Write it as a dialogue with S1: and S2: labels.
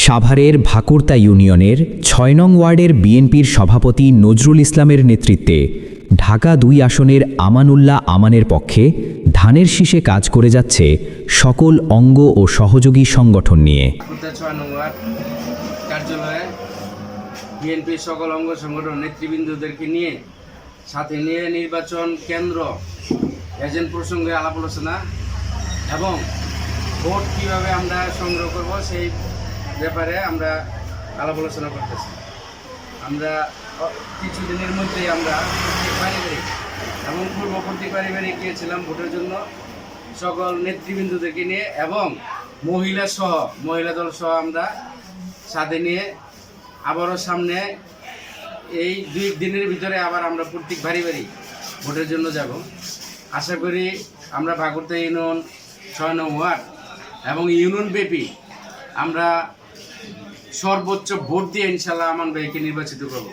S1: সাভারের ভাকুরতা ইউনিয়নের ৬ নং ওয়ার্ডের বিএনপির সভাপতি নজরুল ইসলামের নেতৃত্বে ঢাকা ২ আসনের আমানুল্লাহ আমানের পক্ষে ধানের শীষে কাজ করে যাচ্ছে সকল অঙ্গ ও সহযোগী সংগঠন নিয়ে।
S2: ৬ নং ওয়ার্ড কার্যালয়ে বিএনপির সকল অঙ্গ সংগঠন নেতৃবৃন্দদেরকে নিয়ে সাথে নিয়ে নির্বাচন কেন্দ্র এজেন্ট প্রসঙ্গে আলাপ আলোচনা এবং ভোট কীভাবে আমরা সংগ্রহ করব সেই ব্যাপারে আমরা আলাপ আলোচনা করতেছি। আমরা কিছুদিনের মধ্যেই আমরা পারিবারিক এবং পূর্ববর্তী পারিবারিক গিয়েছিলাম ভোটের জন্য সকল নেতৃবৃন্দদেরকে নিয়ে এবং মহিলা দল সহ আমরা সাথে নিয়ে আবারও সামনে এই 2 দিনের ভিতরে আবার আমরা প্রত্যেক বাড়ি ভোটের জন্য যাব। আশা করি আমরা ভাকুরতা ইউনিয়ন ৬ নং ওয়ার্ড এবং ইউনিয়ন ব্যাপী আমরা সর্বোচ্চ ভোট দিয়ে ইনশাল্লাহ আমান ভাইকে নির্বাচিত করব।